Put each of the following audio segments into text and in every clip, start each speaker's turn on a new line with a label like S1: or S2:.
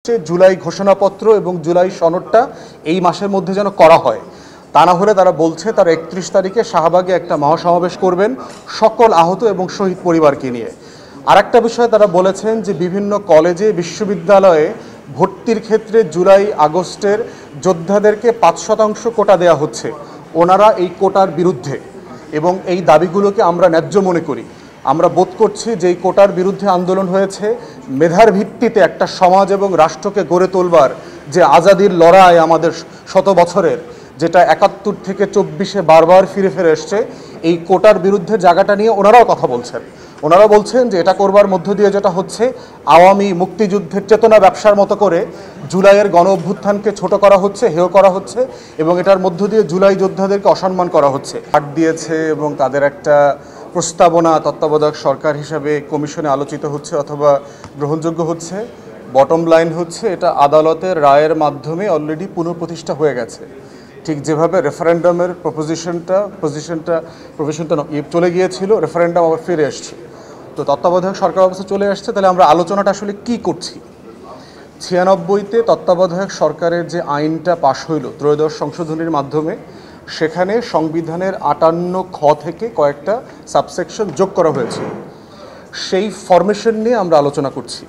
S1: এসছে জুলাই ঘোষণাপত্র এবং জুলাই সনদটা এই মাসের মধ্যে যেন করা হয়। তা না হলে তারা বলছে তারা 31 তারিখে শাহবাগে একটা মহাসমাবেশ করবেন সকল আহত এবং শহীদ পরিবারকে নিয়ে। আরেকটা বিষয় তারা বলেছেন যে বিভিন্ন কলেজে বিশ্ববিদ্যালয়ে ভর্তির ক্ষেত্রে জুলাই আগস্টের যোদ্ধাদেরকে 5% কোটা দেওয়া হচ্ছে। ওনারা এই কোটার বিরুদ্ধে এবং এই দাবিগুলোকে আমরা ন্যায্য মনে করি। আমরা বোধ করছি যে এই কোটার বিরুদ্ধে আন্দোলন হয়েছে মেধার ভিত্তিতে একটা সমাজ এবং রাষ্ট্রকে গড়ে তোলবার যে আজাদির লড়াই আমাদের শত বছরের, যেটা 71 থেকে 24-এ বারবার ফিরে ফিরে এসছে, এই কোটার বিরুদ্ধে জায়গাটা নিয়ে ওনারাও কথা বলছেন। ওনারা বলছেন যে এটা করবার মধ্য দিয়ে যেটা হচ্ছে আওয়ামী মুক্তিযুদ্ধের চেতনা ব্যবসার মতো করে জুলাইয়ের গণ অভ্যুত্থানকে ছোট করা হচ্ছে, হেয় করা হচ্ছে এবং এটার মধ্য দিয়ে জুলাই যোদ্ধাদেরকে অসম্মান করা হচ্ছে। হাট দিয়েছে এবং তাদের একটা প্রস্তাবনা তত্ত্বাবধায়ক সরকার হিসাবে কমিশনে আলোচিত হচ্ছে অথবা গ্রহণযোগ্য হচ্ছে। বটম লাইন হচ্ছে এটা আদালতের রায়ের মাধ্যমে অলরেডি পুনঃপ্রতিষ্ঠা হয়ে গেছে। ঠিক যেভাবে রেফারেন্ডামের প্রপোজিশনটা চলে গিয়েছিল, রেফারেন্ডাম আবার ফিরে এসছে। তো তত্ত্বাবধায়ক সরকার অবস্থা চলে আসছে, তাহলে আমরা আলোচনাটা আসলে কি করছি? 96-তে তত্ত্বাবধায়ক সরকারের যে আইনটা পাশ হইল ত্রয়োদশ সংশোধনীর মাধ্যমে, সেখানে সংবিধানের 58 খ থেকে কয়েকটা সাবসেকশন যোগ করা হয়েছে। সেই ফরমেশন নিয়ে আমরা আলোচনা করছি।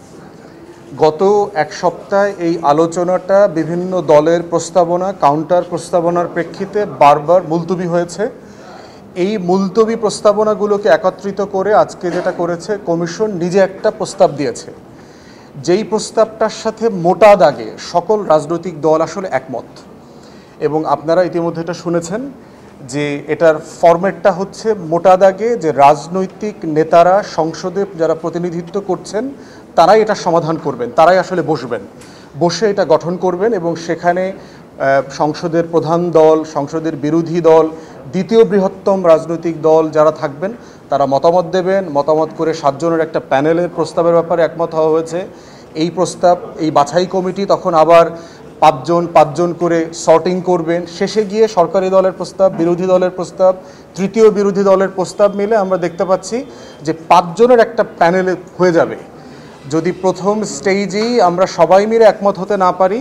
S1: গত এক সপ্তাহে এই আলোচনাটা বিভিন্ন দলের প্রস্তাবনা, কাউন্টার প্রস্তাবনার প্রেক্ষিতে বারবার মুলতবি হয়েছে। এই মুলতবি প্রস্তাবনাগুলোকে একত্রিত করে আজকে যেটা করেছে, কমিশন নিজে একটা প্রস্তাব দিয়েছে, যেই প্রস্তাবটার সাথে মোটা দাগে সকল রাজনৈতিক দল আসলে একমত। এবং আপনারা ইতিমধ্যে এটা শুনেছেন যে এটার ফরম্যাটটা হচ্ছে মোটা দাগে যে রাজনৈতিক নেতারা সংসদে যারা প্রতিনিধিত্ব করছেন তারাই এটা সমাধান করবেন, তারাই আসলে বসে এটা গঠন করবেন এবং সেখানে সংসদের প্রধান দল, সংসদের বিরোধী দল, দ্বিতীয় বৃহত্তম রাজনৈতিক দল যারা থাকবেন তারা মতামত দেবেন। মতামত করে 7 জনের একটা প্যানেলের প্রস্তাবের ব্যাপারে একমত হওয়া হয়েছে। এই প্রস্তাব, এই বাছাই কমিটি তখন আবার 5 জন করে সর্টিং করবেন। শেষে গিয়ে সরকারি দলের প্রস্তাব, বিরোধী দলের প্রস্তাব, তৃতীয় বিরোধী দলের প্রস্তাব মিলে আমরা দেখতে পাচ্ছি যে 5 জনের একটা প্যানেলে হয়ে যাবে। যদি প্রথম স্টেজেই আমরা সবাই মিলে একমত হতে না পারি,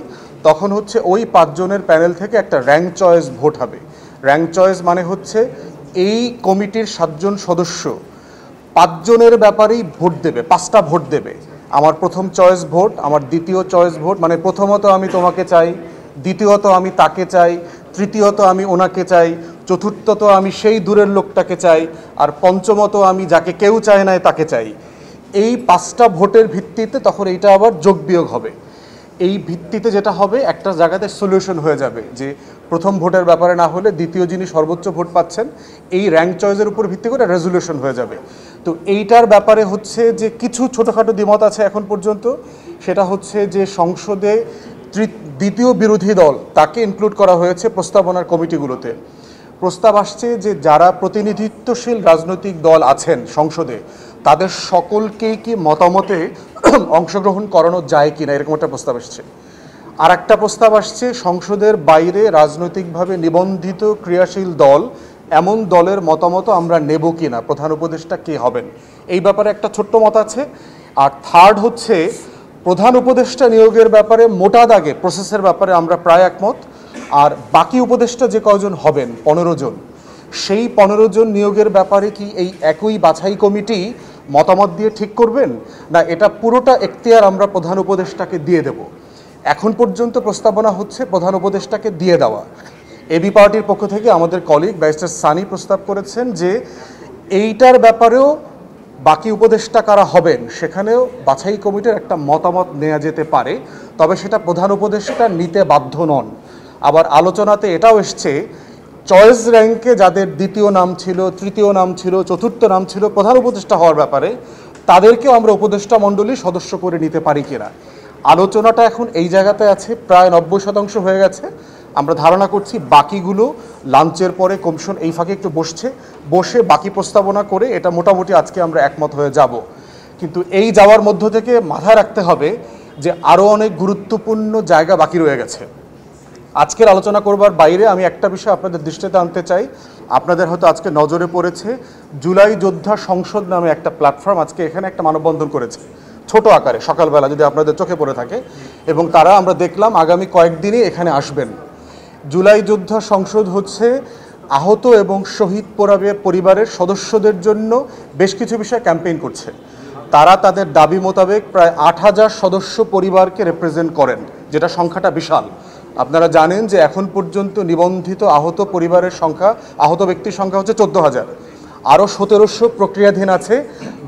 S1: তখন হচ্ছে ওই 5 জনের প্যানেল থেকে একটা র্যাঙ্ক চয়েস ভোট হবে। র্যাঙ্ক চয়েস মানে হচ্ছে এই কমিটির 7 জন সদস্য 5 জনের ব্যাপারেই ভোট দেবে, 5টা ভোট দেবে। আমার প্রথম চয়েস ভোট, আমার দ্বিতীয় চয়েস ভোট, মানে প্রথমত আমি তোমাকে চাই, দ্বিতীয়ত আমি তাকে চাই, তৃতীয়ত আমি ওনাকে চাই, চতুর্থত আমি সেই দূরের লোকটাকে চাই, আর পঞ্চমত আমি যাকে কেউ চায় না তাকে চাই। এই 5টা ভোটের ভিত্তিতে তখন এইটা আবার যোগ বিয়োগ হবে। এই ভিত্তিতে যেটা হবে একটা জায়গাতে সলিউশন হয়ে যাবে যে প্রথম ভোটের ব্যাপারে না হলে দ্বিতীয় যিনি সর্বোচ্চ ভোট পাচ্ছেন, এই র্যাঙ্ক চয়েসের উপর ভিত্তি করে রেজলিউশন হয়ে যাবে। তো এইটার ব্যাপারে হচ্ছে যে কিছু ছোটোখাটো দ্বিমত আছে এখন পর্যন্ত। সেটা হচ্ছে যে সংসদে দ্বিতীয় বিরোধী দল তাকে ইনক্লুড করা হয়েছে প্রস্তাবনার কমিটিগুলোতে। প্রস্তাব আসছে যে যারা প্রতিনিধিত্বশীল রাজনৈতিক দল আছেন সংসদে তাদের সকলকেই কি মতামতে অংশগ্রহণ করানো যায় কিনা, এরকম একটা প্রস্তাব আসছে। আর একটা প্রস্তাব আসছে সংসদের বাইরে রাজনৈতিকভাবে নিবন্ধিত ক্রিয়াশীল দল, এমন দলের মতামত আমরা নেব কিনা, প্রধান উপদেষ্টা কে হবেন, এই ব্যাপারে একটা ছোট্ট মত আছে। আর থার্ড হচ্ছে প্রধান উপদেষ্টা নিয়োগের ব্যাপারে মোটা দাগে প্রসেসের ব্যাপারে আমরা প্রায় একমত। আর বাকি উপদেষ্টা যে কয়জন হবেন 15 জন, সেই 15 জন নিয়োগের ব্যাপারে কি এই একই বাছাই কমিটি মতামত দিয়ে ঠিক করবেন, না এটা পুরোটা এখতিয়ার আমরা প্রধান উপদেষ্টাকে দিয়ে দেব। এখন পর্যন্ত প্রস্তাবনা হচ্ছে প্রধান উপদেষ্টাকে দিয়ে দেওয়া। এবি পার্টির পক্ষ থেকে আমাদের কলিগ ব্যারিস্টার সানি প্রস্তাব করেছেন যে এইটার ব্যাপারেও বাকি উপদেষ্টা কারা হবেন সেখানেও বাছাই কমিটির একটা মতামত নেওয়া যেতে পারে, তবে সেটা প্রধান উপদেষ্টা নিতে বাধ্য নন। আবার আলোচনাতে এটাও এসছে চয়েস র্যাঙ্কে যাদের দ্বিতীয় নাম ছিল, তৃতীয় নাম ছিল, চতুর্থ নাম ছিল প্রধান উপদেষ্টা হওয়ার ব্যাপারে, তাদেরকেও আমরা উপদেষ্টা মণ্ডলী সদস্য করে নিতে পারি কিনা। আলোচনাটা এখন এই জায়গাতে আছে, প্রায় 90% হয়ে গেছে। আমরা ধারণা করছি বাকিগুলো লাঞ্চের পরে কমিশন এই ফাঁকে একটু বসে বাকি প্রস্তাবনা করে এটা মোটামুটি আজকে আমরা একমত হয়ে যাব। কিন্তু এই যাওয়ার মধ্য থেকে মাথায় রাখতে হবে যে আরও অনেক গুরুত্বপূর্ণ জায়গা বাকি রয়ে গেছে। আজকের আলোচনা করবার বাইরে আমি একটা বিষয় আপনাদের দৃষ্টিতে আনতে চাই। আপনাদের হয়তো আজকে নজরে পড়েছে জুলাই যোদ্ধা সংসদ নামে একটা প্ল্যাটফর্ম আজকে এখানে একটা মানববন্ধন করেছে ছোট আকারে সকালবেলা, যদি আপনাদের চোখে পড়ে থাকে। এবং তারা আমরা দেখলাম আগামী কয়েকদিনই এখানে আসবেন। জুলাই যোদ্ধা সংসদ হচ্ছে আহত এবং শহীদ পরিবারের সদস্যদের জন্য বেশ কিছু বিষয়ে ক্যাম্পেইন করছে। তারা তাদের দাবি মোতাবেক প্রায় 8,000 সদস্য পরিবারকে রিপ্রেজেন্ট করেন, যেটা সংখ্যাটা বিশাল। আপনারা জানেন যে এখন পর্যন্ত নিবন্ধিত আহত পরিবারের সংখ্যা, আহত ব্যক্তির সংখ্যা হচ্ছে 14,000। আরও 1700 প্রক্রিয়াধীন আছে,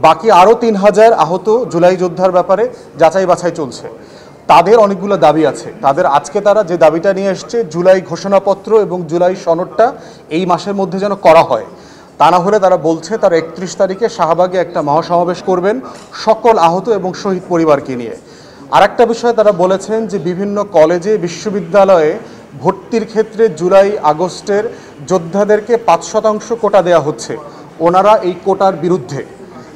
S1: বাকি আরও 3,000 আহত জুলাই যোদ্ধার ব্যাপারে যাচাই বাছাই চলছে। তাদের অনেকগুলো দাবি আছে। আজকে তারা যে দাবিটা নিয়ে এসছে, জুলাই ঘোষণাপত্র এবং জুলাই সনদটা এই মাসের মধ্যে যেন করা হয়। তা না হলে তারা বলছে তারা 31 তারিখে শাহবাগে একটা মহাসমাবেশ করবেন সকল আহত এবং শহীদ পরিবারকে নিয়ে। আরেকটা বিষয় তারা বলেছেন যে বিভিন্ন কলেজে বিশ্ববিদ্যালয়ে ভর্তির ক্ষেত্রে জুলাই আগস্টের যোদ্ধাদেরকে 5% কোটা দেওয়া হচ্ছে। ওনারা এই কোটার বিরুদ্ধে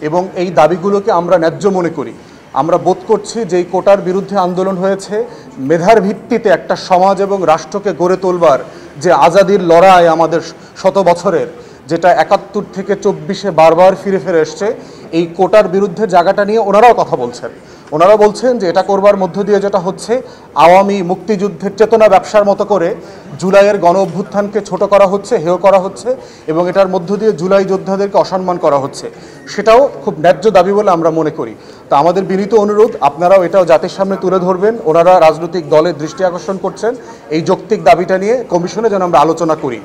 S1: এবং এই দাবিগুলোকে আমরা ন্যায্য মনে করি। আমরা বোধ করছি যে এই কোটার বিরুদ্ধে আন্দোলন হয়েছে মেধার ভিত্তিতে একটা সমাজ এবং রাষ্ট্রকে গড়ে তোলবার যে আজাদির লড়াই আমাদের শত বছরের, যেটা 71 থেকে 24-এ বারবার ফিরে ফিরে এসছে, এই কোটার বিরুদ্ধে জায়গাটা নিয়ে ওনারাও কথা বলছেন। ওনারা বলছেন যে এটা করবার মধ্য দিয়ে যেটা হচ্ছে আওয়ামী মুক্তিযুদ্ধের চেতনা ব্যবসার মতো করে জুলাইয়ের গণ অভ্যুত্থানকে ছোট করা হচ্ছে, হেয় করা হচ্ছে এবং এটার মধ্য দিয়ে জুলাই যোদ্ধাদেরকে অসম্মান করা হচ্ছে। সেটাও খুব ন্যায্য দাবি বলে আমরা মনে করি। তা আমাদের বিনীত অনুরোধ, আপনারাও এটাও জাতির সামনে তুলে ধরবেন। ওনারা রাজনৈতিক দলের দৃষ্টি আকর্ষণ করছেন এই যৌক্তিক দাবিটা নিয়ে কমিশনে যেন আমরা আলোচনা করি।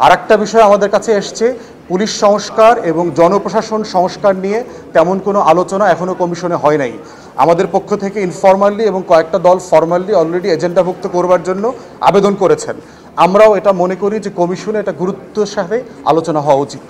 S1: আর একটা বিষয় আমাদের কাছে এসছে, পুলিশ সংস্কার এবং জনপ্রশাসন সংস্কার নিয়ে তেমন কোনো আলোচনা এখনও কমিশনে হয় নাই। আমাদের পক্ষ থেকে ইনফরমালি এবং কয়েকটা দল ফরমালি অলরেডি এজেন্ডাভুক্ত করবার জন্য আবেদন করেছেন। আমরাও এটা মনে করি যে কমিশনে এটা গুরুত্বের সাথে আলোচনা হওয়া উচিত।